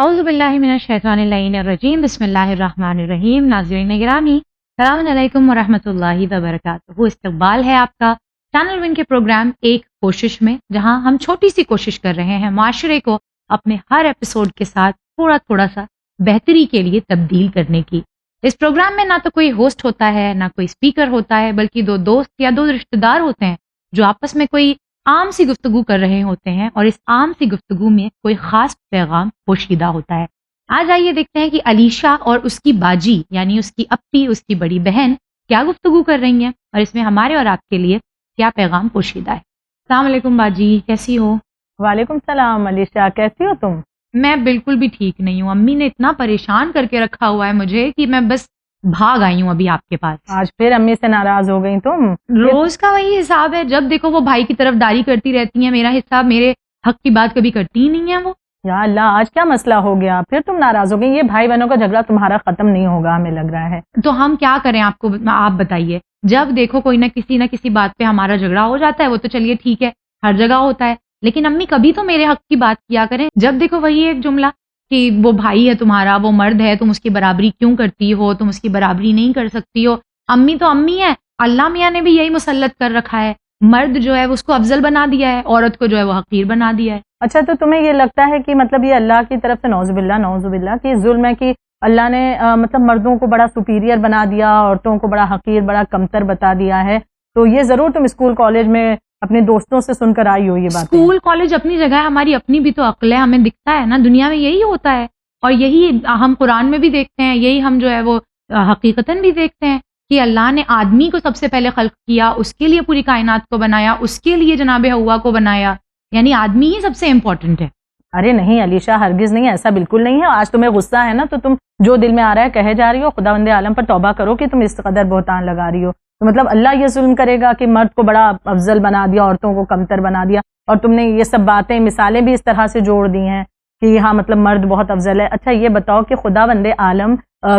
اعوذ باللہ من الشیطان اللعین الرجیم بسم اللہ الرحمن الرحیم. ناظرین گرامی السلام علیکم ورحمۃ اللہ وبرکاتہ. استقبال ہے آپ کا چینل ون کے پروگرام ایک کوشش میں، جہاں ہم چھوٹی سی کوشش کر رہے ہیں معاشرے کو اپنے ہر ایپیسوڈ کے ساتھ تھوڑا سا بہتری کے لیے تبدیل کرنے کی. اس پروگرام میں نہ تو کوئی ہوسٹ ہوتا ہے نہ کوئی اسپیکر ہوتا ہے، بلکہ دو دوست یا دو رشتہ دار ہوتے ہیں جو آپس میں کوئی عام سی گفتگو کر رہے ہوتے ہیں، اور اس عام سی گفتگو میں کوئی خاص پیغام پوشیدہ ہوتا ہے. آج آئیے دیکھتے ہیں کہ علیشہ اور اس کی باجی یعنی اس کی اپی، اس کی بڑی بہن کیا گفتگو کر رہی ہیں، اور اس میں ہمارے اور آپ کے لیے کیا پیغام پوشیدہ ہے. السلام علیکم باجی، کیسی ہو؟ وعلیکم السلام علیشہ، کیسی ہو تم؟ میں بالکل بھی ٹھیک نہیں ہوں. امی نے اتنا پریشان کر کے رکھا ہوا ہے مجھے کہ میں بس بھاگ آئی ہوں ابھی آپ کے پاس. آج پھر امی سے ناراض ہو گئی تم؟ روز کا وہی حساب ہے، جب دیکھو وہ بھائی کی طرف داری کرتی رہتی ہیں، میرا حساب، میرے حق کی بات کبھی کرتی ہی نہیں ہے وہ. یا اللہ، آج کیا مسئلہ ہو گیا؟ پھر تم ناراض ہو گئی؟ یہ بھائی بہنوں کا جھگڑا تمہارا ختم نہیں ہوگا ہمیں لگ رہا ہے. تو ہم کیا کریں؟ آپ بتائیے. جب دیکھو کوئی نہ کسی بات پہ ہمارا جھگڑا ہو جاتا ہے، وہ تو چلیے ٹھیک ہے، ہر جگہ ہوتا ہے، لیکن امی کبھی تو میرے حق کی بات کیا کریں. جب دیکھو وہی ایک جملہ کہ وہ بھائی ہے تمہارا، وہ مرد ہے، تم اس کی برابری کیوں کرتی ہو، تم اس کی برابری نہیں کر سکتی ہو. امی تو امی ہے، اللہ میاں نے بھی یہی مسلط کر رکھا ہے. مرد جو ہے اس کو افضل بنا دیا ہے، عورت کو جو ہے وہ حقیر بنا دیا ہے. اچھا، تو تمہیں یہ لگتا ہے کہ مطلب یہ اللہ کی طرف سے نعوذ باللہ کہ ظلم ہے کہ اللہ نے مطلب مردوں کو بڑا سپیریئر بنا دیا، عورتوں کو بڑا حقیر، بڑا کمتر بتا دیا ہے؟ تو یہ ضرور تم اسکول کالج میں اپنے دوستوں سے سن کر آئی ہو یہ بات. اسکول کالج اپنی جگہ ہے، ہماری اپنی بھی تو عقل ہے، ہمیں دکھتا ہے نا دنیا میں یہی ہوتا ہے، اور یہی ہم قرآن میں بھی دیکھتے ہیں، یہی ہم جو ہے وہ حقیقتاً بھی دیکھتے ہیں کہ اللہ نے آدمی کو سب سے پہلے خلق کیا، اس کے لیے پوری کائنات کو بنایا، اس کے لیے جناب حوا کو بنایا، یعنی آدمی ہی سب سے امپورٹنٹ ہے. ارے نہیں علیشہ، ہرگز نہیں، ایسا بالکل نہیں ہے. آج تمہیں غصہ ہے نا، تو تم جو دل میں آ رہا ہے کہے جا رہی ہو. خداوند عالم پر توبہ کرو کہ تم اس قدر بہتان لگا رہی ہو. تو مطلب اللہ یہ ظلم کرے گا کہ مرد کو بڑا افضل بنا دیا، عورتوں کو کمتر بنا دیا، اور تم نے یہ سب باتیں، مثالیں بھی اس طرح سے جوڑ دی ہیں کہ ہاں مطلب مرد بہت افضل ہے. اچھا یہ بتاؤ کہ خداوند عالم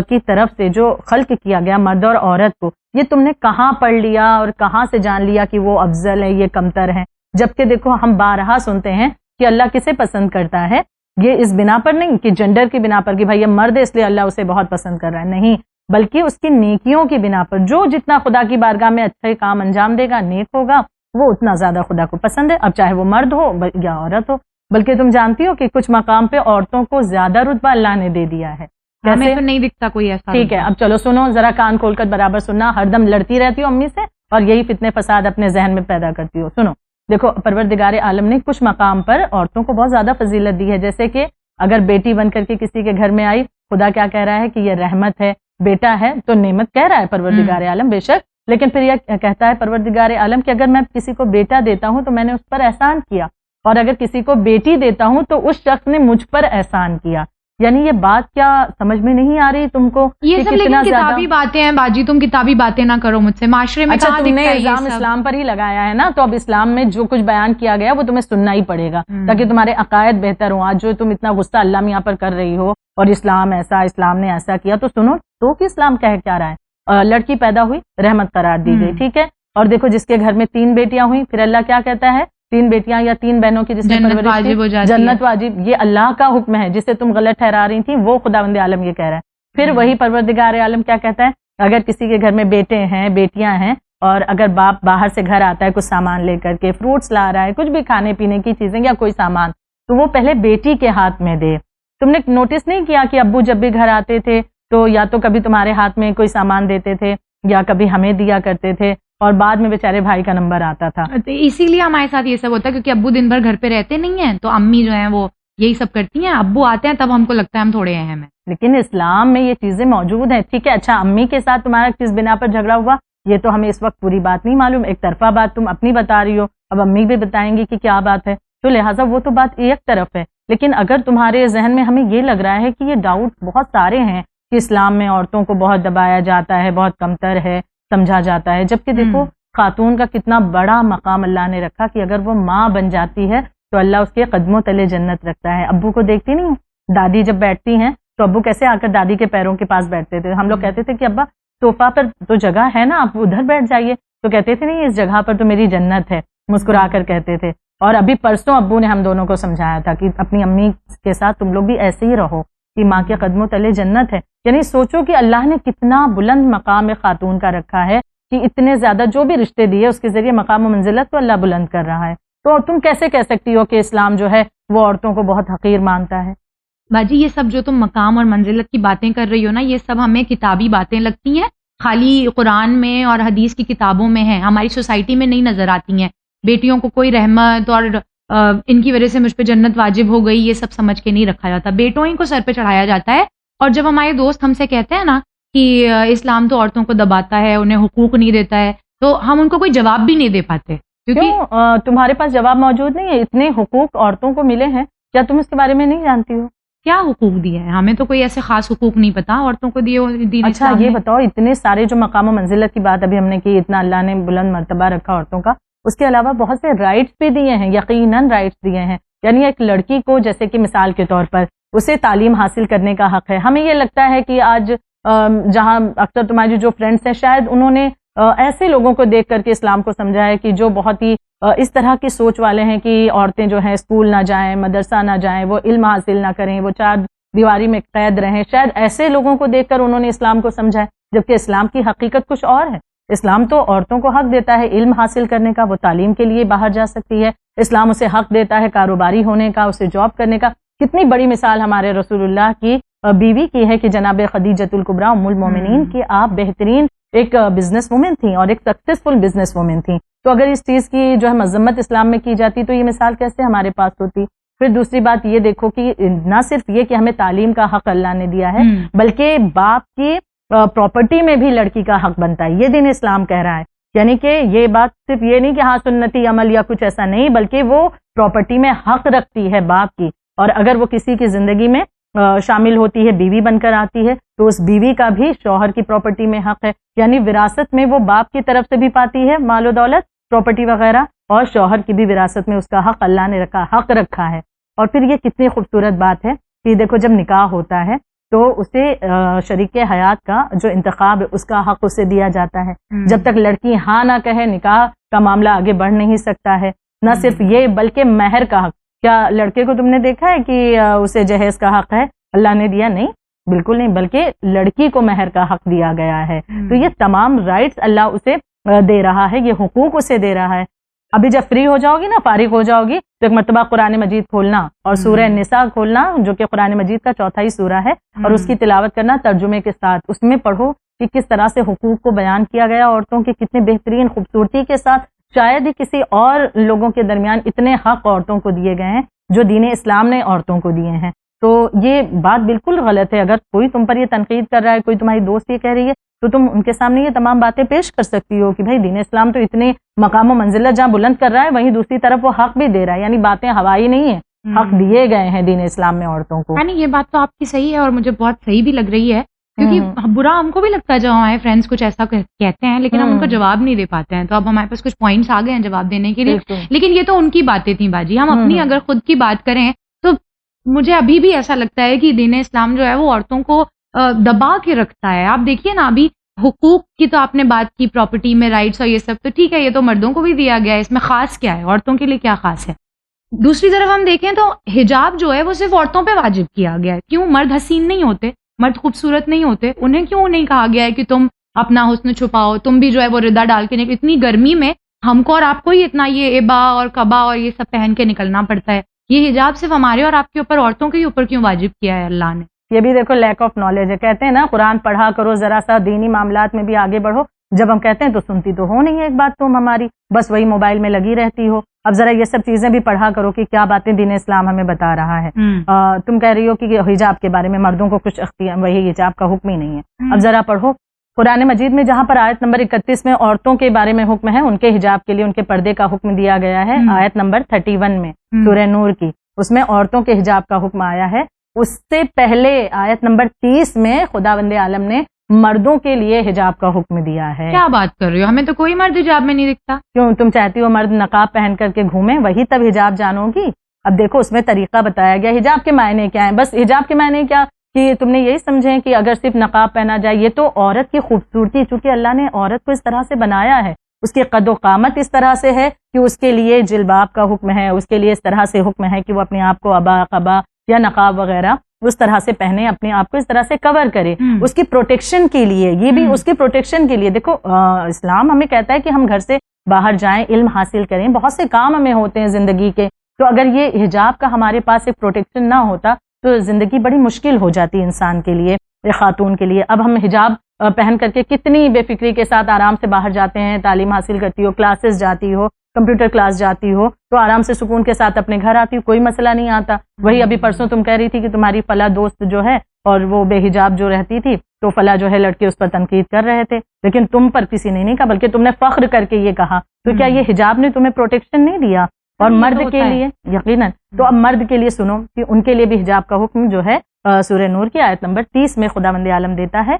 کی طرف سے جو خلق کیا گیا مرد اور عورت کو، یہ تم نے کہاں پڑھ لیا اور کہاں سے جان لیا کہ وہ افضل ہے، یہ کمتر ہے؟ جبکہ دیکھو ہم بارہا سنتے ہیں کہ اللہ کسے پسند کرتا ہے. یہ اس بنا پر نہیں کہ جنڈر کی بنا پر کہ بھائی یہ مرد ہے اس لیے اللہ اسے بہت پسند کر رہا ہے، نہیں، بلکہ اس کی نیکیوں کی بنا پر. جو جتنا خدا کی بارگاہ میں اچھے کام انجام دے گا، نیک ہوگا، وہ اتنا زیادہ خدا کو پسند ہے، اب چاہے وہ مرد ہو یا عورت ہو. بلکہ تم جانتی ہو کہ کچھ مقام پہ عورتوں کو زیادہ رتبہ اللہ نے دے دیا ہے. ہمیں تو نہیں دکھتا کوئی ایسا. ٹھیک ہے، اب چلو سنو، ذرا کان کھول کر برابر سننا. ہر دم لڑتی رہتی ہو امی سے اور یہی فتنے فساد اپنے ذہن میں پیدا کرتی ہو. سنو، دیکھو پروردگار عالم نے کچھ مقام پر عورتوں کو بہت زیادہ فضیلت دی ہے. جیسے کہ اگر بیٹی بن کر کے کسی کے گھر میں آئی، خدا کیا کہہ رہا ہے کہ یہ رحمت ہے. بیٹا ہے تو نعمت کہہ رہا ہے پروردگار عالم، بے شک، لیکن پھر یہ کہتا ہے پروردگار عالم کہ اگر میں کسی کو بیٹا دیتا ہوں تو میں نے اس پر احسان کیا، اور اگر کسی کو بیٹی دیتا ہوں تو اس شخص نے مجھ پر احسان کیا. یعنی یہ بات کیا سمجھ میں نہیں آ رہی تم کو؟ یہ سب لیکن کتابی باتیں ہیں باجی، تم کتابی باتیں نہ کرو مجھ سے. معاشرے میں اچھا، تم نے الزام اسلام پر ہی لگایا ہے نا، تو اب اسلام میں جو کچھ بیان کیا گیا وہ تمہیں سننا ہی پڑے گا تاکہ تمہارے عقائد بہتر ہوں. آج جو تم اتنا غصہ اللہ میاں پر کر رہی ہو اور اسلام ایسا، اسلام نے ایسا کیا، تو سنو تو کہ اسلام کہہ کیا رہا ہے. لڑکی پیدا ہوئی، رحمت قرار دی گئی، ٹھیک ہے. اور دیکھو جس کے گھر میں 3 بیٹیاں ہوئیں، پھر اللہ کیا کہتا ہے؟ 3 بیٹیاں یا 3 بہنوں کی جس میں پرورش کی، جنت واجب. یہ اللہ کا حکم ہے، جسے تم غلط ٹھہرا رہی تھی وہ خداوند عالم یہ کہہ رہا ہے. پھر وہی پروردگار عالم کیا کہتا ہے؟ اگر کسی کے گھر میں بیٹے ہیں، بیٹیاں ہیں، اور اگر باپ باہر سے گھر آتا ہے کچھ سامان لے کر کے، فروٹس لا رہا ہے، کچھ بھی کھانے پینے کی چیزیں یا کوئی سامان، تو وہ پہلے بیٹی کے ہاتھ میں دے. تم نے نوٹس نہیں کیا کہ ابو جب بھی گھر آتے تھے تو یا تو کبھی تمہارے ہاتھ میں کوئی سامان دیتے تھے یا کبھی ہمیں دیا کرتے تھے، اور بعد میں بیچارے بھائی کا نمبر آتا تھا. اسی لیے ہمارے ساتھ یہ سب ہوتا ہے، کیونکہ ابو دن بھر گھر پہ رہتے نہیں ہیں، تو امی جو ہیں وہ یہی سب کرتی ہیں. ابو آتے ہیں تب ہم کو لگتا ہے ہم تھوڑے اہم ہیں. لیکن اسلام میں یہ چیزیں موجود ہیں، ٹھیک ہے. اچھا، امی کے ساتھ تمہارا کس بنا پر جھگڑا ہوا یہ تو ہمیں اس وقت پوری بات نہیں معلوم، ایک طرفہ بات تم اپنی بتا رہی ہو، اب امی بھی بتائیں گی کہ کیا بات ہے، تو لہٰذا وہ تو بات ایک طرف ہے. لیکن اگر تمہارے ذہن میں ہمیں یہ لگ رہا ہے کہ یہ ڈاؤٹ بہت سارے ہیں کہ اسلام میں عورتوں کو بہت دبایا جاتا ہے، بہت کمتر ہے سمجھا جاتا ہے، جبکہ دیکھو خاتون کا کتنا بڑا مقام اللہ نے رکھا کہ اگر وہ ماں بن جاتی ہے تو اللہ اس کے قدموں تلے جنت رکھتا ہے. ابو کو دیکھتی نہیں، دادی جب بیٹھتی ہیں تو ابو کیسے آ کر دادی کے پیروں کے پاس بیٹھتے تھے. ہم لوگ کہتے تھے کہ ابا صوفہ پر تو جگہ ہے نا، آپ ادھر بیٹھ جائیے، تو کہتے تھے نہیں اس جگہ پر تو میری جنت ہے، مسکرا کر کہتے تھے. اور ابھی پرسوں ابو نے ہم دونوں کو سمجھایا تھا کہ اپنی امی کے ساتھ تم لوگ بھی ایسے ہی رہو کہ ماں کے قدموں تلے جنت ہے. یعنی سوچو کہ اللہ نے کتنا بلند مقام خاتون کا رکھا ہے کہ اتنے زیادہ جو بھی رشتے دیے اس کے ذریعے مقام و منزلت تو اللہ بلند کر رہا ہے. تو تم کیسے کہہ سکتی ہو کہ اسلام جو ہے وہ عورتوں کو بہت حقیر مانتا ہے؟ باجی یہ سب جو تم مقام اور منزلت کی باتیں کر رہی ہو نا، یہ سب ہمیں کتابی باتیں لگتی ہیں، خالی قرآن میں اور حدیث کی کتابوں میں ہیں، ہماری سوسائٹی میں نہیں نظر آتی ہیں. بیٹیوں کو کوئی رحمت اور ان کی وجہ سے مجھ پہ جنت واجب ہو گئی، یہ سب سمجھ کے نہیں رکھا جاتا، بیٹوں ہی کو سر پہ چڑھایا جاتا ہے. اور جب ہمارے دوست ہم سے کہتے ہیں نا کہ اسلام تو عورتوں کو دباتا ہے، انہیں حقوق نہیں دیتا ہے، تو ہم ان کو کوئی جواب بھی نہیں دے پاتے. کیوں تمہارے پاس جواب موجود نہیں ہے؟ اتنے حقوق عورتوں کو ملے ہیں، کیا تم اس کے بارے میں نہیں جانتی ہو؟ کیا حقوق دیے ہیں؟ ہمیں تو کوئی ایسے خاص حقوق نہیں پتا عورتوں کو دیے ہوئے دین اچھا اسلام یہ نے. بتاؤ، اتنے سارے جو مقام و منزلت کی بات ابھی ہم نے کی، اتنا اللہ نے بلند مرتبہ رکھا عورتوں کا، اس کے علاوہ بہت سے رائٹس بھی دیے ہیں، یقیناً رائٹس دیے ہیں. یعنی ایک لڑکی کو جیسے کہ مثال کے طور پر اسے تعلیم حاصل کرنے کا حق ہے. ہمیں یہ لگتا ہے کہ آج جہاں اکثر تمہاری جو فرینڈس ہیں شاید انہوں نے ایسے لوگوں کو دیکھ کر کے اسلام کو سمجھا ہے کہ جو بہت ہی اس طرح کی سوچ والے ہیں کہ عورتیں جو ہیں اسکول نہ جائیں، مدرسہ نہ جائیں، وہ علم حاصل نہ کریں، وہ چار دیواری میں قید رہیں. شاید ایسے لوگوں کو دیکھ کر انہوں نے اسلام کو سمجھا ہے، جبکہ اسلام کی حقیقت کچھ اور ہے. اسلام تو عورتوں کو حق دیتا ہے علم حاصل کرنے کا، وہ تعلیم کے لیے باہر جا سکتی ہے. اسلام اسے حق دیتا ہے کاروباری ہونے کا، اسے جاب کرنے کا. کتنی بڑی مثال ہمارے رسول اللہ کی بیوی کی ہے کہ جناب خدیجۃ الکبریٰ ام المومنین کی آپ بہترین ایک بزنس وومن تھیں اور ایک سکسیسفل بزنس وومن تھیں. تو اگر اس چیز کی جو ہے مذمت اسلام میں کی جاتی تو یہ مثال کیسے ہمارے پاس ہوتی؟ پھر دوسری بات یہ دیکھو کہ نہ صرف یہ کہ ہمیں تعلیم کا حق اللہ نے دیا ہے، بلکہ باپ کی پراپرٹی میں بھی لڑکی کا حق بنتا ہے. یہ دین اسلام کہہ رہا ہے. یعنی کہ یہ بات صرف یہ نہیں کہ ہاں سنتی عمل یا کچھ ایسا نہیں، بلکہ وہ پراپرٹی میں حق رکھتی ہے باپ کی. اور اگر وہ کسی کی زندگی میں شامل ہوتی ہے، بیوی بن کر آتی ہے، تو اس بیوی کا بھی شوہر کی پراپرٹی میں حق ہے. یعنی وراثت میں وہ باپ کی طرف سے بھی پاتی ہے مال و دولت، پراپرٹی وغیرہ، اور شوہر کی بھی وراثت میں اس کا حق اللہ نے حق رکھا ہے. اور پھر یہ کتنی خوبصورت بات ہے کہ دیکھو جب نکاح ہوتا ہے تو اسے شریک حیات کا جو انتخاب ہے اس کا حق اسے دیا جاتا ہے. جب تک لڑکی ہاں نہ کہے نکاح کا معاملہ آگے بڑھ نہیں سکتا ہے. نہ صرف یہ بلکہ مہر کا حق. کیا لڑکے کو تم نے دیکھا ہے کہ اسے جہیز کا حق ہے اللہ نے دیا؟ نہیں، بالکل نہیں، بلکہ لڑکی کو مہر کا حق دیا گیا ہے. تو یہ تمام رائٹس اللہ اسے دے رہا ہے، یہ حقوق اسے دے رہا ہے. ابھی جب فری ہو جاؤ گی نا، فارغ ہو جاؤ گی، تو ایک مرتبہ قرآن مجید کھولنا اور سورہ نساء کھولنا جو کہ قرآن مجید کا چوتھا ہی سورہ ہے، اور اس کی تلاوت کرنا ترجمے کے ساتھ. اس میں پڑھو کہ کس طرح سے حقوق کو بیان کیا گیا عورتوں کے، کتنے بہترین خوبصورتی کے ساتھ. شاید ہی کسی اور لوگوں کے درمیان اتنے حق عورتوں کو دیے گئے ہیں جو دین اسلام نے عورتوں کو دیے ہیں. تو یہ بات بالکل غلط ہے. اگر کوئی تم پر یہ تنقید کر رہا ہے، کوئی تمہاری دوست یہ کہہ رہی ہے، تو تم ان کے سامنے یہ تمام باتیں پیش کر سکتی ہو کہ بھائی دین اسلام تو اتنے مقام و منزلت جہاں بلند کر رہا ہے، وہیں دوسری طرف وہ حق بھی دے رہا ہے. یعنی باتیں ہوائی نہیں ہیں، حق دیے گئے ہیں دین اسلام میں عورتوں کو. یعنی یہ بات تو آپ کی صحیح ہے اور مجھے بہت صحیح بھی لگ رہی ہے، کیونکہ برا ہم کو بھی لگتا ہے جب ہمارے فرینڈس کچھ ایسا کہتے ہیں لیکن ہم ان کو جواب نہیں دے پاتے ہیں. تو اب ہمارے پاس کچھ پوائنٹس آ گئے ہیں جواب دینے کے لیے. لیکن یہ تو ان کی باتیں تھیں باجی. ہم اپنی اگر خود کی بات کریں تو مجھے ابھی بھی ایسا لگتا ہے کہ دین اسلام جو ہے وہ عورتوں کو دبا کے رکھتا ہے. آپ دیکھیے نا، ابھی حقوق کی تو آپ نے بات کی، پراپرٹی میں رائٹس اور یہ سب تو ٹھیک ہے، یہ تو مردوں کو بھی دیا گیا ہے، اس میں خاص کیا ہے؟ عورتوں کے لیے کیا خاص ہے؟ دوسری طرف ہم دیکھیں تو حجاب جو ہے وہ صرف عورتوں پہ واجب کیا گیا ہے. کیوں؟ مرد حسین نہیں ہوتے، مرد خوبصورت نہیں ہوتے، انہیں کیوں نہیں کہا گیا ہے کہ تم اپنا حسن چھپاؤ، تم بھی جو ہے وہ ردہ ڈال کے نکل؟ اتنی گرمی میں ہم کو اور آپ کو ہی اتنا یہ ابا اور کبا اور یہ سب پہن کے نکلنا پڑتا ہے. یہ حجاب صرف ہمارے اور آپ کے اوپر، عورتوں کے اوپر کیوں واجب کیا ہے اللہ نے؟ یہ بھی دیکھو لیک آف نالج ہے. کہتے ہیں نا قرآن پڑھا کرو، ذرا سا دینی معاملات میں بھی آگے بڑھو. جب ہم کہتے ہیں تو سنتی تو ہو نہیں ہے ایک بات تم ہماری، بس وہی موبائل میں لگی رہتی ہو. اب ذرا یہ سب چیزیں بھی پڑھا کرو کہ کیا باتیں دین اسلام ہمیں بتا رہا ہے. تم کہہ رہی ہو کہ حجاب کے بارے میں مردوں کو کچھ اختیار، وہی حجاب کا حکم ہی نہیں ہے. اب ذرا پڑھو قرآن مجید میں، جہاں پر آیت نمبر 31 میں عورتوں کے بارے میں حکم ہے، ان کے حجاب کے لیے ان کے پردے کا حکم دیا گیا ہے. آیت نمبر 31 میں سورہ نور کی، اس میں عورتوں کے حجاب کا حکم آیا ہے. اس سے پہلے آیت نمبر 30 میں خداوند عالم نے مردوں کے لیے حجاب کا حکم دیا ہے. کیا بات کر رہی ہو؟ ہمیں تو کوئی مرد حجاب میں نہیں دکھتا. کیوں تم چاہتی ہو مرد نقاب پہن کر کے گھومیں؟ وہی تب حجاب جانو گی. اب دیکھو اس میں طریقہ بتایا گیا. حجاب کے معنی کیا ہیں؟ بس حجاب کے معنی کیا کہ تم نے یہی سمجھیں کہ اگر صرف نقاب پہنا جائے، یہ تو عورت کی خوبصورتی، چونکہ اللہ نے عورت کو اس طرح سے بنایا ہے اس کی قد و قامت اس طرح سے ہے کہ اس کے لیے جلباب کا حکم ہے، اس کے لیے اس طرح سے حکم ہے کہ وہ اپنے آپ کو عبا قبا یا نقاب وغیرہ اس طرح سے پہنے، اپنے آپ کو اس طرح سے کور کرے، اس کی پروٹیکشن کے لیے، یہ بھی اس کی پروٹیکشن کے لیے۔ دیکھو اسلام ہمیں کہتا ہے کہ ہم گھر سے باہر جائیں، علم حاصل کریں، بہت سے کام ہمیں ہوتے ہیں زندگی کے، تو اگر یہ حجاب کا ہمارے پاس ایک پروٹیکشن نہ ہوتا تو زندگی بڑی مشکل ہو جاتی انسان کے لیے، خاتون کے لیے۔ اب ہم حجاب پہن کر کے کتنی بے فکری کے ساتھ آرام سے باہر جاتے ہیں، تعلیم حاصل کرتی ہو، کلاسز جاتی ہو، کمپیوٹر کلاس جاتی ہو، تو آرام سے سکون کے ساتھ اپنے گھر آتی ہو، کوئی مسئلہ نہیں آتا۔ وہی ابھی پرسوں تم کہہ رہی تھی کہ تمہاری فلاں دوست جو ہے اور وہ بے حجاب جو رہتی تھی، تو فلاں جو ہے لڑکے اس پر تنقید کر رہے تھے، لیکن تم پر کسی نے نہیں کہا، بلکہ تم نے فخر کر کے یہ کہا، تو کیا یہ حجاب نے تمہیں پروٹیکشن نہیں دیا؟ اور مرد کے لیے یقیناً، تو اب مرد کے لیے سنو کہ ان کے لیے بھی حجاب کا حکم جو ہے سورہ نور کی آیت نمبر 30 میں خداوند عالم دیتا ہے۔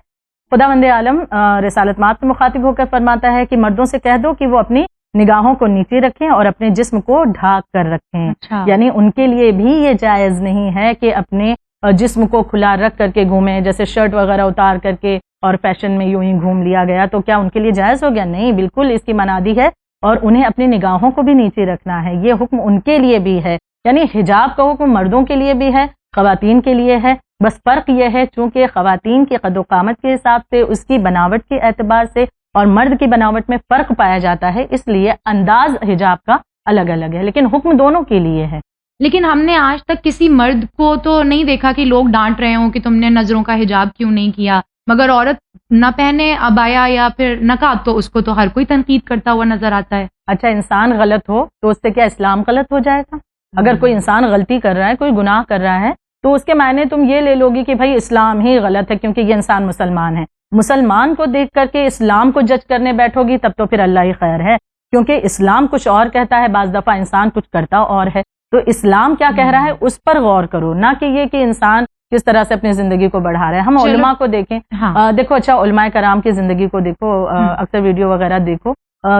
خداوند عالم رسالت مآب سے مخاطب ہو کر فرماتا ہے کہ مردوں سے کہہ دو کہ وہ اپنی نگاہوں کو نیچے رکھیں اور اپنے جسم کو ڈھانک کر رکھیں، یعنی ان کے لیے بھی یہ جائز نہیں ہے کہ اپنے جسم کو کھلا رکھ کر کے گھومیں، جیسے شرٹ وغیرہ اتار کر کے اور فیشن میں یوں ہی گھوم لیا گیا، تو کیا ان کے لیے جائز ہو گیا؟ نہیں، بالکل اس کی منادی ہے، اور انہیں اپنی نگاہوں کو بھی نیچے رکھنا ہے، یہ حکم ان کے لیے بھی ہے، یعنی حجاب کا حکم مردوں کے لیے بھی ہے، خواتین کے لیے ہے، بس فرق یہ ہے چونکہ خواتین کی قد و قامت کے حساب سے، اس کی بناوٹ کے اعتبار سے، اور مرد کی بناوٹ میں فرق پایا جاتا ہے، اس لیے انداز حجاب کا الگ الگ ہے، لیکن حکم دونوں کے لیے ہے۔ لیکن ہم نے آج تک کسی مرد کو تو نہیں دیکھا کہ لوگ ڈانٹ رہے ہوں کہ تم نے نظروں کا حجاب کیوں نہیں کیا، مگر عورت نہ پہنے عبایا یا پھر نقاب تو اس کو تو ہر کوئی تنقید کرتا ہوا نظر آتا ہے۔ اچھا، انسان غلط ہو تو اس سے کیا اسلام غلط ہو جائے گا؟ اگر کوئی انسان غلطی کر رہا ہے، کوئی گناہ کر رہا ہے، تو اس کے معنی تم یہ لے لو گی کہ بھائی اسلام ہی غلط ہے کیونکہ یہ انسان مسلمان ہے۔ مسلمان کو دیکھ کر کے اسلام کو جج کرنے بیٹھو گی تب تو پھر اللہ ہی خیر ہے، کیونکہ اسلام کچھ اور کہتا ہے، بعض دفعہ انسان کچھ کرتا اور ہے، تو اسلام کیا کہہ رہا ہے اس پر غور کرو، نہ کہ یہ کہ انسان کس طرح سے اپنی زندگی کو بڑھا رہا ہے۔ ہم علماء کو دیکھیں، دیکھو اچھا علماء کرام کی زندگی کو دیکھو، اکثر ویڈیو وغیرہ دیکھو،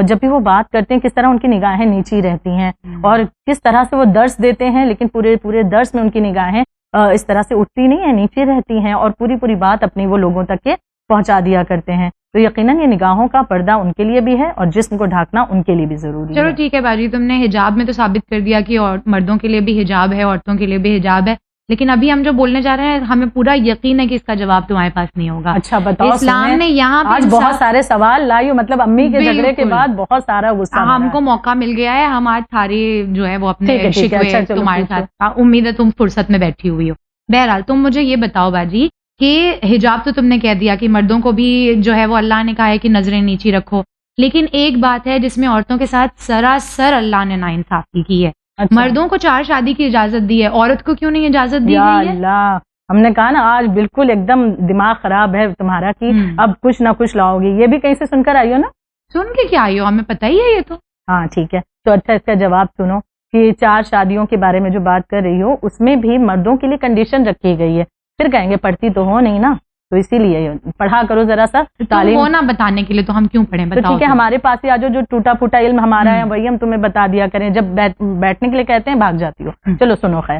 جب بھی وہ بات کرتے ہیں کس طرح ان کی نگاہیں نیچی رہتی ہیں اور کس طرح سے وہ درس دیتے ہیں، لیکن پورے درس میں ان کی نگاہیں اس طرح سے اٹھتی نہیں ہیں، نیچے رہتی ہیں، اور پوری بات اپنی وہ لوگوں تک کے پہنچا دیا کرتے ہیں۔ تو یقیناً یہ نگاہوں کا پردہ ان کے لیے بھی ہے اور جسم کو ڈھانکنا ان کے لیے بھی ضروری ہے۔ چلو ٹھیک ہے باجی، تم نے حجاب میں تو ثابت کر دیا کہ مردوں کے لیے بھی حجاب ہے، عورتوں کے لیے بھی حجاب ہے، لیکن ابھی ہم جو بولنے جا رہے ہیں ہمیں پورا یقین ہے کہ اس کا جواب تمہارے پاس نہیں ہوگا۔ اچھا بتاؤ، اسلام نے یہاں آج بہت سارے سوال لائی ہو، مطلب امی کے جھگڑے کے بعد بہت سارا غصہ ہم کو موقع مل گیا ہے، ہم آج ساری جو ہے وہ اپنے شکوے تمہارے ساتھ، امید ہے تم فرصت میں بیٹھی ہوئی ہو۔ بہرحال تم مجھے یہ بتاؤ باجی کہ حجاب تو تم نے کہہ دیا کہ مردوں کو بھی جو ہے وہ اللہ نے کہا ہے کہ نظریں نیچی رکھو، لیکن ایک بات ہے جس میں عورتوں کے ساتھ سراسر اللہ نے ناانصافی کی ہے۔ مردوں کو 4 شادی کی اجازت دی ہے، عورت کو کیوں نہیں اجازت دی گئی ہے؟ اللہ، ہم نے کہا نا آج بالکل ایک دم دماغ خراب ہے تمہارا کہ اب کچھ نہ کچھ لاؤ گی، یہ بھی کہیں سے سن کر آئی ہو نا؟ سن کے کیا آئی ہو، ہمیں پتہ ہی ہے یہ تو۔ ہاں ٹھیک ہے، تو اچھا اس کا جواب سنو کہ 4 شادیوں کے بارے میں جو بات کر رہی ہو اس میں بھی مردوں کے لیے کنڈیشن رکھی گئی ہے، پھر کہیں گے پڑھتی تو ہو نہیں نا، تو اسی لیے پڑھا کرو ذرا سا تعلیم ہونا بتانے کے لیے، تو ہم کیوں پڑھیں بتاؤ؟ ٹھیک ہے، ہمارے پاس ہی آ جو ٹوٹا پھوٹا علم ہمارا ہے وہی ہم تمہیں بتا دیا کریں، جب بیٹھنے کے لیے کہتے ہیں بھاگ جاتی ہو۔ چلو سنو، خیر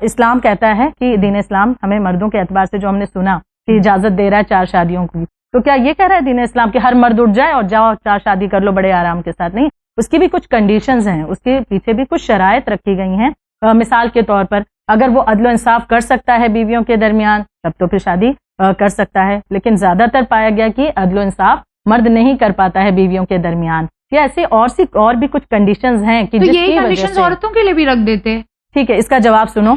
اسلام کہتا ہے کہ دین اسلام ہمیں مردوں کے اعتبار سے جو ہم نے سنا کہ اجازت دے رہا ہے 4 شادیوں کی، تو کیا یہ کہہ رہا ہے دین اسلام کہ ہر مرد اٹھ جائے اور جاؤ 4 شادی کر لو بڑے آرام کے ساتھ؟ نہیں، اس کی بھی کچھ کنڈیشنز ہیں، اس کے پیچھے بھی کچھ شرائط رکھی گئی ہیں۔ مثال کے طور پر اگر وہ عدل و انصاف کر سکتا ہے بیویوں کے درمیان تب تو پھر شادی کر سکتا ہے، لیکن زیادہ تر پایا گیا کہ عدل و انصاف مرد نہیں کر پاتا ہے بیویوں کے درمیان، یا ایسے اور بھی کچھ کنڈیشنز ہیں کہ جس کی وجہ سے عورتوں کے لیے بھی رکھ دیتے۔ ٹھیک ہے، اس کا جواب سنو۔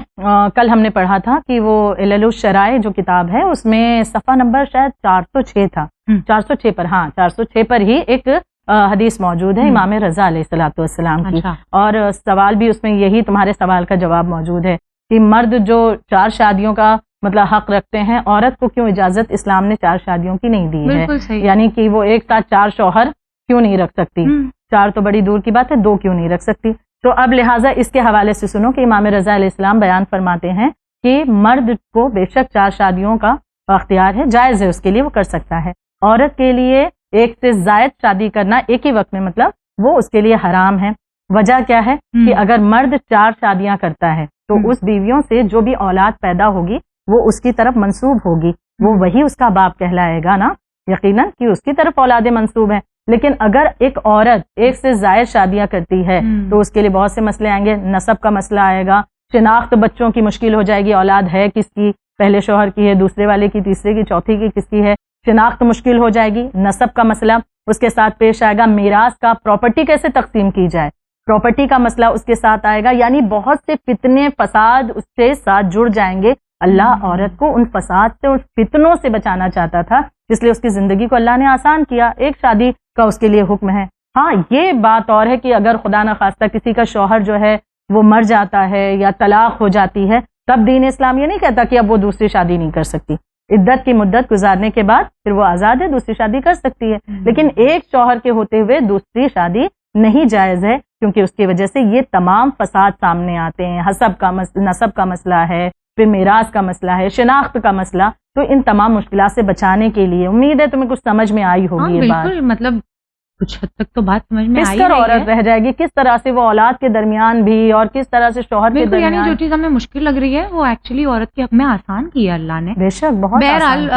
کل ہم نے پڑھا تھا کہ وہ علل الشرائع جو کتاب ہے اس میں صفحہ نمبر شاید 406 تھا، 406 پر، ہاں 406 پر ہی ایک حدیث موجود ہے امام رضا علیہ الصلوۃ والسلام کی، اور سوال بھی اس میں یہی تمہارے سوال کا جواب موجود ہے کہ مرد جو 4 شادیوں کا مطلب حق رکھتے ہیں، عورت کو کیوں اجازت اسلام نے 4 شادیوں کی نہیں دی ہے، یعنی کہ وہ ایک ساتھ 4 شوہر کیوں نہیں رکھ سکتی؟ 4 تو بڑی دور کی بات ہے، 2 کیوں نہیں رکھ سکتی؟ تو اب لہٰذا اس کے حوالے سے سنو کہ امام رضا علیہ السلام بیان فرماتے ہیں کہ مرد کو بے شک 4 شادیوں کا اختیار ہے، جائز ہے، اس کے لیے وہ کر سکتا ہے۔ عورت کے لیے ایک سے زائد شادی کرنا ایک ہی وقت میں مطلب وہ اس کے لیے حرام ہے۔ وجہ کیا ہے کہ اگر مرد 4 شادیاں کرتا ہے تو اس بیویوں سے جو بھی اولاد پیدا ہوگی وہ اس کی طرف منسوب ہوگی، وہ وہی اس کا باپ کہلائے گا نا، یقیناً کہ اس کی طرف اولاد منسوب ہے۔ لیکن اگر ایک عورت ایک سے زائد شادیاں کرتی ہے تو اس کے لیے بہت سے مسئلے آئیں گے. نسب کا مسئلہ آئے گا, شناخت بچوں کی مشکل ہو جائے گی, اولاد ہے کس کی, پہلے شوہر کی ہے, دوسرے والے کی, تیسرے کی, چوتھی کی کس کی ہے, شناخت مشکل ہو جائے گی. نسب کا مسئلہ اس کے ساتھ پیش آئے گا, میراث کا, پراپرٹی کیسے تقسیم کی جائے, پراپرٹی کا مسئلہ اس کے ساتھ آئے گا. یعنی بہت سے فتنے فساد اس کے ساتھ جڑ جائیں گے. اللہ عورت کو ان فساد سے, ان فتنوں سے بچانا چاہتا تھا, اس لیے اس کی زندگی کو اللہ نے آسان کیا. ایک شادی کا اس کے لیے حکم ہے. ہاں یہ بات اور ہے کہ اگر خدا نخواستہ کسی کا شوہر جو ہے وہ مر جاتا ہے یا طلاق ہو جاتی ہے, تب دین اسلام یہ نہیں کہتا کہ اب وہ دوسری شادی نہیں کر سکتی. عدت کی مدت گزارنے کے بعد پھر وہ آزاد ہے, دوسری شادی کر سکتی ہے. لیکن ایک شوہر کے ہوتے ہوئے دوسری شادی نہیں جائز ہے, کیونکہ اس کی وجہ سے یہ تمام فساد سامنے آتے ہیں. حسب کا نسب کا مسئلہ ہے, پھر میراث کا مسئلہ ہے, شناخت کا مسئلہ. تو ان تمام مشکلات سے بچانے کے لیے امید ہے تمہیں کچھ سمجھ میں آئی ہوگی یہ بات. بالکل, مطلب کچھ حد تک تو بات سمجھ میں کس آئی طرح عورت رہ جائے گی, کس طرح سے وہ اولاد کے درمیان بھی اور کس طرح سے شوہر کے درمیان. یعنی جو چیز ہمیں مشکل لگ رہی ہے وہ ایکچولی عورت کے حق میں آسان کی ہے اللہ نے. بے شک بہت. بہرحال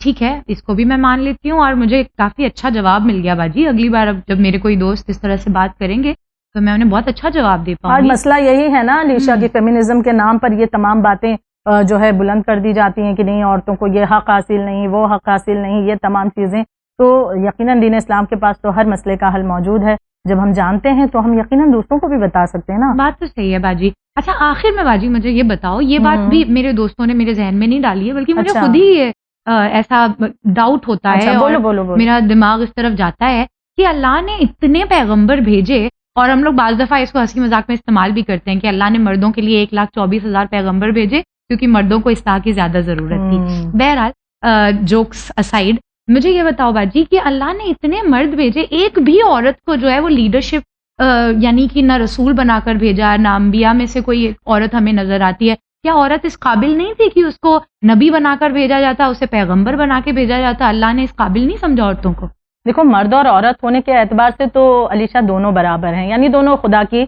ٹھیک ہے, اس کو بھی میں مان لیتی ہوں, اور مجھے کافی اچھا جواب مل گیا باجی. اگلی بار اب جب میرے کوئی دوست اس طرح سے بات کریں گے تو میں انہیں بہت اچھا جواب دے پاؤں گی. آج مسئلہ یہی ہے نا علیشا کی فیمنزم کے نام پر یہ تمام باتیں جو ہے بلند کر دی جاتی ہیں کہ نہیں عورتوں کو یہ حق حاصل نہیں, وہ حق حاصل نہیں, یہ تمام چیزیں. تو یقیناً دین اسلام کے پاس تو ہر مسئلے کا حل موجود ہے. جب ہم جانتے ہیں تو ہم یقیناً دوسروں کو بھی بتا سکتے ہیں نا. بات تو صحیح ہے باجی. اچھا آخر میں باجی مجھے یہ بتاؤ, یہ بات بھی میرے دوستوں نے میرے ذہن میں نہیں ڈالی ہے, بلکہ مجھے خود ہی ایسا ڈاؤٹ ہوتا ہے اور میرا دماغ اس طرف جاتا ہے کہ اللہ نے اتنے پیغمبر بھیجے, اور ہم لوگ بعض دفعہ اس کو ہنسی مذاق میں استعمال بھی کرتے ہیں کہ اللہ نے مردوں کے لیے 1,24,000 پیغمبر بھیجے کیونکہ مردوں کو اصلاح کی زیادہ ضرورت تھی. بہرحال جوکس اسائڈ, مجھے یہ بتاؤ باجی کہ اللہ نے اتنے مرد بھیجے, ایک بھی عورت کو جو ہے وہ لیڈرشپ یعنی کہ نہ رسول بنا کر بھیجا, نہ انبیاء میں سے کوئی عورت ہمیں نظر آتی ہے. کیا عورت اس قابل نہیں تھی کہ اس کو نبی بنا کر بھیجا جاتا, اسے پیغمبر بنا کے بھیجا جاتا؟ اللہ نے اس قابل نہیں سمجھا عورتوں کو؟ دیکھو مرد اور عورت ہونے کے اعتبار سے تو علیشا دونوں برابر ہیں, یعنی دونوں خدا کی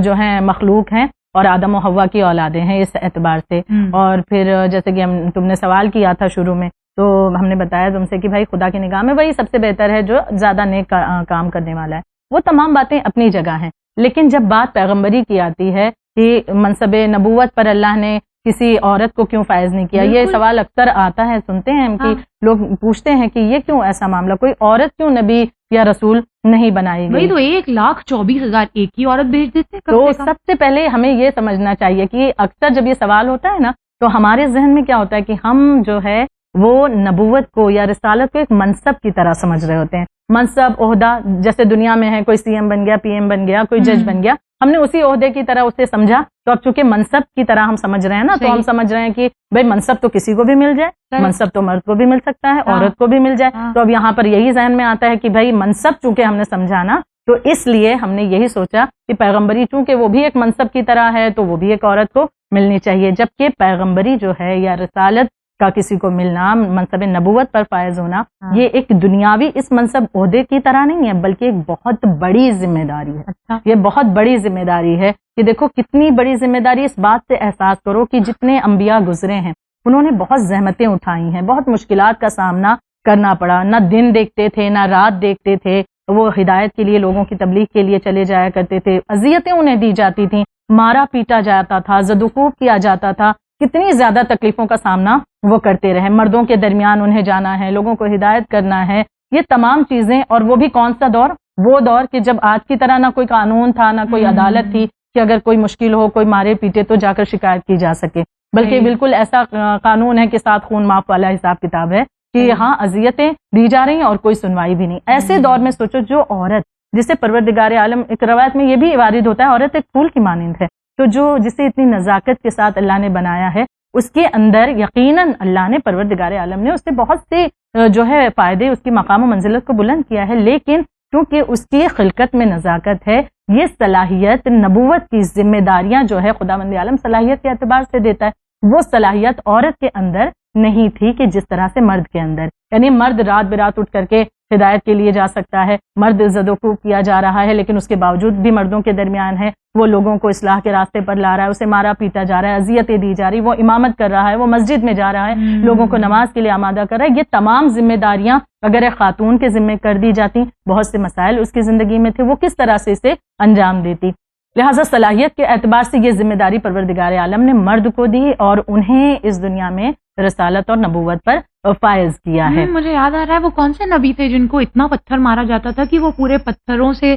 جو ہیں مخلوق ہیں اور آدم و حوا کی اولادیں ہیں اس اعتبار سے. اور پھر جیسے کہ تم نے سوال کیا تھا شروع میں, تو ہم نے بتایا تم سے کہ بھائی خدا کی نگاہ میں وہی سب سے بہتر ہے جو زیادہ نیک کام کرنے والا ہے. وہ تمام باتیں اپنی جگہ ہیں, لیکن جب بات پیغمبری کی آتی ہے کہ منصب نبوت پر اللہ نے کسی عورت کو کیوں فائز نہیں کیا, یہ سوال اکثر آتا ہے, سنتے ہیں کہ لوگ پوچھتے ہیں کہ یہ کیوں ایسا معاملہ, کوئی عورت کیوں نبی یا رسول نہیں بنائی گئی؟ تو 1,24,000 ایک ہی عورت بھیج دیتے. تو سب سے پہلے ہمیں یہ سمجھنا چاہیے کہ اکثر جب یہ سوال ہوتا ہے نا تو ہمارے ذہن میں کیا ہوتا ہے کہ ہم جو ہے وہ نبوت کو یا رسالت کو ایک منصب کی طرح سمجھ رہے ہوتے ہیں. منصب, عہدہ, جیسے دنیا میں ہے کوئی CM بن گیا, PM بن گیا, کوئی جج بن گیا, ہم نے اسی عہدے کی طرح اسے سمجھا. تو اب چونکہ منصب کی طرح ہم سمجھ رہے ہیں نا, تو ہم سمجھ رہے ہیں کہ بھائی منصب تو کسی کو بھی مل جائے, منصب تو مرد کو بھی مل سکتا ہے, عورت کو بھی مل جائے. تو اب یہاں پر یہی ذہن میں آتا ہے کہ بھائی منصب چونکہ ہم نے سمجھا نا, تو اس لیے ہم نے یہی سوچا کہ پیغمبری چونکہ وہ بھی ایک منصب کی طرح ہے تو وہ بھی ایک عورت کو ملنی چاہیے. جبکہ پیغمبری جو ہے یا رسالت کا کسی کو ملنا, منصب نبوت پر فائز ہونا, یہ ایک دنیاوی اس منصب عہدے کی طرح نہیں ہے, بلکہ ایک بہت بڑی ذمہ داری ہے. یہ بہت بڑی ذمہ داری ہے کہ دیکھو کتنی بڑی ذمہ داری. اس بات سے احساس کرو کہ جتنے انبیاء گزرے ہیں انہوں نے بہت زحمتیں اٹھائی ہیں, بہت مشکلات کا سامنا کرنا پڑا, نہ دن دیکھتے تھے نہ رات دیکھتے تھے, وہ ہدایت کے لیے لوگوں کی تبلیغ کے لیے چلے جایا کرتے تھے, اذیتیں انہیں دی جاتی تھیں, مارا پیٹا جاتا تھا, زدوکوب کیا جاتا تھا, کتنی زیادہ تکلیفوں کا سامنا وہ کرتے رہے. مردوں کے درمیان انہیں جانا ہے, لوگوں کو ہدایت کرنا ہے, یہ تمام چیزیں. اور وہ بھی کون سا دور؟ وہ دور کہ جب آج کی طرح نہ کوئی قانون تھا نہ کوئی عدالت تھی کہ اگر کوئی مشکل ہو, کوئی مارے پیٹے تو جا کر شکایت کی جا سکے, بلکہ بالکل ایسا قانون ہے کہ ساتھ خون معاف والا حساب کتاب ہے کہ یہاں اذیتیں دی جا رہی ہیں اور کوئی سنوائی بھی نہیں. ایسے دور میں سوچو جو عورت جسے پروردگار عالم, ایک روایت میں یہ بھی وارد ہوتا ہے عورت ایک پھول کی مانند ہے, تو جو جسے اتنی نزاکت کے ساتھ اللہ نے بنایا ہے اس کے اندر یقیناً اللہ نے پروردگار عالم نے اس سے بہت سے جو ہے فائدے, اس کی مقام و منزلت کو بلند کیا ہے. لیکن کیونکہ اس کی خلقت میں نزاکت ہے, یہ صلاحیت نبوت کی ذمہ داریاں جو ہے خداوند عالم صلاحیت کے اعتبار سے دیتا ہے, وہ صلاحیت عورت کے اندر نہیں تھی کہ جس طرح سے مرد کے اندر. یعنی مرد رات برات اٹھ کر کے ہدایت کے لیے جا سکتا ہے, مرد زد و کوب کیا جا رہا ہے, لیکن اس کے باوجود بھی مردوں کے درمیان ہے, وہ لوگوں کو اصلاح کے راستے پر لا رہا ہے, اسے مارا پیٹا جا رہا ہے, اذیتیں دی جا رہی, وہ امامت کر رہا ہے, وہ مسجد میں جا رہا ہے, لوگوں کو نماز کے لیے آمادہ کر رہا ہے. یہ تمام ذمہ داریاں اگر ایک خاتون کے ذمہ کر دی جاتی, بہت سے مسائل اس کی زندگی میں تھے, وہ کس طرح سے اسے انجام دیتی. لہٰذا صلاحیت کے اعتبار سے یہ ذمہ داری پروردگار عالم نے مرد کو دی اور انہیں اس دنیا میں رسالت اور نبوت پر فائز کیا ہے. مجھے یاد آ رہا ہے وہ کون سے نبی تھے جن کو اتنا پتھر مارا جاتا تھا کہ وہ پورے پتھروں سے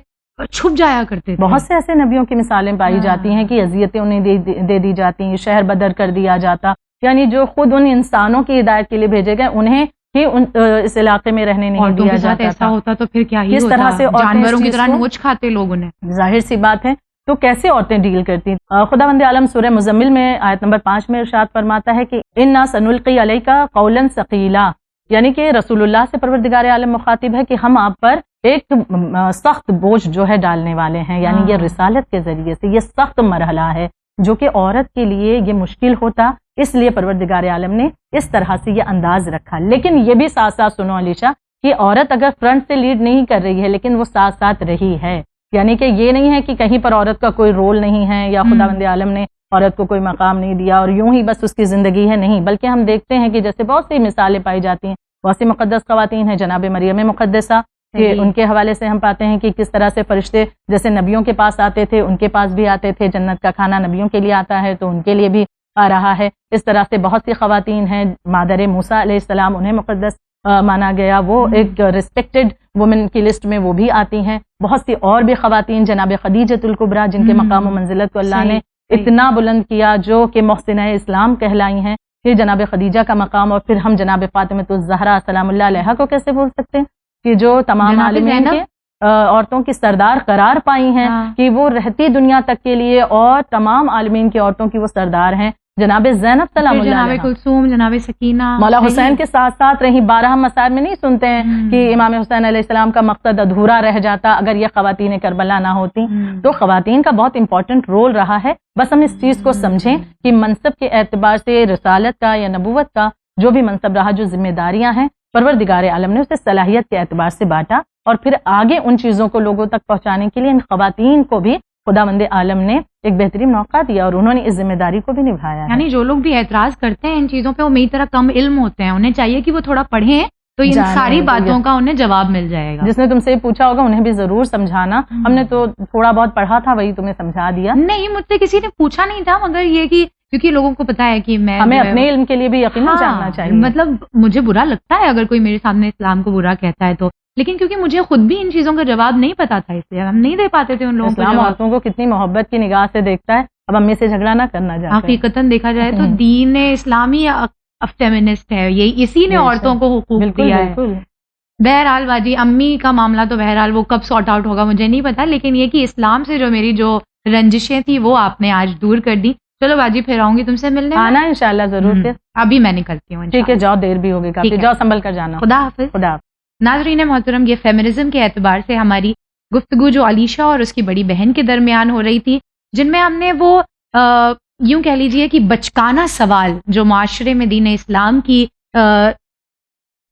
چھپ جایا کرتے تھے. بہت سے ایسے نبیوں کی مثالیں پائی جاتی ہیں کہ اذیتیں انہیں دے دی جاتی ہیں, شہر بدر کر دیا جاتا, یعنی جو خود ان انسانوں کی ہدایت کے لیے بھیجے گئے انہیں ہی اس علاقے میں رہنے نہیں دیا جاتا. ایسا ہوتا تو پھر کیا ہی کس طرح سے جانوروں کی طرح نوچ کھاتے لوگ انہیں. ظاہر سی بات ہے. تو کیسے عورتیں ڈیل کرتی؟ خداوند عالم سورہ مزمل میں آیت نمبر 5 میں ارشاد فرماتا ہے کہ انا سنلقی علیک قولا ثقیلا, یعنی کہ رسول اللہ سے پروردگار عالم مخاطب ہے کہ ہم آپ پر ایک سخت بوجھ جو ہے ڈالنے والے ہیں. یعنی یہ رسالت کے ذریعے سے یہ سخت مرحلہ ہے جو کہ عورت کے لیے یہ مشکل ہوتا, اس لیے پروردگار عالم نے اس طرح سے یہ انداز رکھا. لیکن یہ بھی ساتھ ساتھ سنو علیشہ کہ عورت اگر فرنٹ سے لیڈ نہیں کر رہی ہے لیکن وہ ساتھ ساتھ رہی ہے, یعنی کہ یہ نہیں ہے کہ کہیں پر عورت کا کوئی رول نہیں ہے یا خداوند عالم نے عورت کو کوئی مقام نہیں دیا اور یوں ہی بس اس کی زندگی ہے, نہیں, بلکہ ہم دیکھتے ہیں کہ جیسے بہت سی مثالیں پائی جاتی ہیں, بہت سی مقدس خواتین ہیں, جناب مریم مقدسہ کہ ان کے حوالے سے ہم پاتے ہیں کہ کس طرح سے فرشتے جیسے نبیوں کے پاس آتے تھے ان کے پاس بھی آتے تھے, جنت کا کھانا نبیوں کے لیے آتا ہے تو ان کے لیے بھی آ رہا ہے. اس طرح سے بہت سی خواتین ہیں, مادر موسیٰ علیہ السلام انہیں مقدس مانا گیا, وہ ایک ریسپیکٹڈ وومن کی لسٹ میں وہ بھی آتی ہیں. بہت سی اور بھی خواتین جناب خدیجۃ الکبریٰ جن کے مقام و منزلت کو اللہ نے اتنا بلند کیا, جو کہ محسنہ اسلام کہلائی ہیں, کہ جناب خدیجہ کا مقام, اور پھر ہم جناب فاطمہ الزہرا سلام اللہ علیہا کو کیسے بھول سکتے ہیں کہ جو تمام عالمین کے عورتوں کی سردار قرار پائی ہیں, کہ وہ رہتی دنیا تک کے لیے اور تمام عالمین کی عورتوں کی وہ سردار ہیں. جناب زینب سلام اللہ جناب کلثوم, جناب سکینہ, مولا حسین کے ساتھ ساتھ رہی. 12 مسائل میں نہیں سنتے ہیں کہ امام حسین علیہ السلام کا مقصد ادھورا رہ جاتا اگر یہ خواتین کربلا نہ ہوتی. تو خواتین کا بہت امپورٹنٹ رول رہا ہے. بس ہم اس چیز کو سمجھیں کہ منصب کے اعتبار سے رسالت کا یا نبوت کا جو بھی منصب رہا, جو ذمہ داریاں ہیں, پروردگار عالم نے اسے صلاحیت کے اعتبار سے بانٹا, اور پھر آگے ان چیزوں کو لوگوں تک پہنچانے کے لیے ان خواتین کو بھی خداوند عالم نے ایک بہترین موقع دیا اور انہوں نے اس ذمہ داری کو بھی نبھایا. یعنی جو لوگ بھی اعتراض کرتے ہیں ان چیزوں پہ, وہ میری طرح کم علم ہوتے ہیں, انہیں چاہیے کہ وہ تھوڑا پڑھیں تو ان ساری باتوں کا انہیں جواب مل جائے گا. جس نے تم سے پوچھا ہوگا انہیں بھی ضرور سمجھانا. ہم نے تو تھوڑا بہت پڑھا تھا, وہی تمہیں سمجھا دیا. نہیں, مجھ سے کسی نے پوچھا نہیں تھا, مگر یہ کہ کیونکہ لوگوں کو پتا ہے کہ ہمیں اپنے علم کے لیے بھی یقیناً جاننا چاہیے. مطلب مجھے برا لگتا ہے اگر کوئی میرے سامنے اسلام کو برا کہتا ہے تو, لیکن کیونکہ مجھے خود بھی ان چیزوں کا جواب نہیں پتا تھا, اس لیے ہم نہیں دے پاتے تھے ان لوگوں کو. اسلام عورتوں کو کتنی محبت کی نگاہ سے دیکھتا ہے. اب امی سے جھگڑا نہ کرنا چاہتے. حقیقتاً دیکھا جائے تو دین اسلامی فیمنسٹ ہے, یہی اسی نے عورتوں کو حقوق دیا ہے. بہرحال باجی, امی کا معاملہ تو بہرحال وہ کب سارٹ آؤٹ ہوگا مجھے نہیں پتا, لیکن یہ کہ اسلام سے جو میری جو رنجشیں تھی وہ آپ نے آج دور کر دی. چلو باجی, پھر آؤں گی تم سے ملنے. آنا انشاءاللہ ضرور. پھر ابھی میں نکلتی ہوں. ٹھیک ہے, جاؤ, دیر بھی ہوگی کافی, جاؤ سنبھل کر جانا. خدا حافظ. خدا حافظ. ناظرین محترم, یہ فیمنزم کے اعتبار سے ہماری گفتگو جو علیشہ اور اس کی بڑی بہن کے درمیان ہو رہی تھی, جن میں ہم نے وہ یوں کہہ لیجئے کہ بچکانہ سوال جو معاشرے میں دین اسلام کی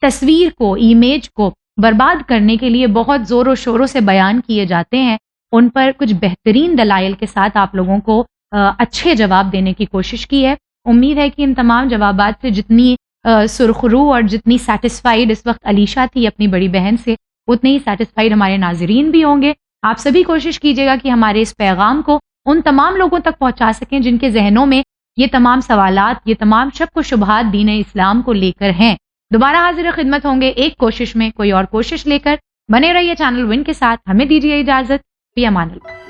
تصویر کو, امیج کو برباد کرنے کے لیے بہت زور و شوروں سے بیان کیے جاتے ہیں, ان پر کچھ بہترین دلائل کے ساتھ آپ لوگوں کو اچھے جواب دینے کی کوشش کی ہے. امید ہے کہ ان تمام جوابات سے جتنی سرخرو اور جتنی سیٹسفائیڈ اس وقت علیشہ تھی اپنی بڑی بہن سے, اتنے ہی سیٹسفائیڈ ہمارے ناظرین بھی ہوں گے. آپ سبھی کوشش کیجیے گا کہ ہمارے اس پیغام کو ان تمام لوگوں تک پہنچا سکیں جن کے ذہنوں میں یہ تمام سوالات, یہ تمام شک و شبہات دین اسلام کو لے کر ہیں. دوبارہ حاضر خدمت ہوں گے ایک کوشش میں, کوئی اور کوشش لے کر. بنے رہیے چینل ون کے ساتھ. ہمیں دیجیے اجازت. فی امان اللہ.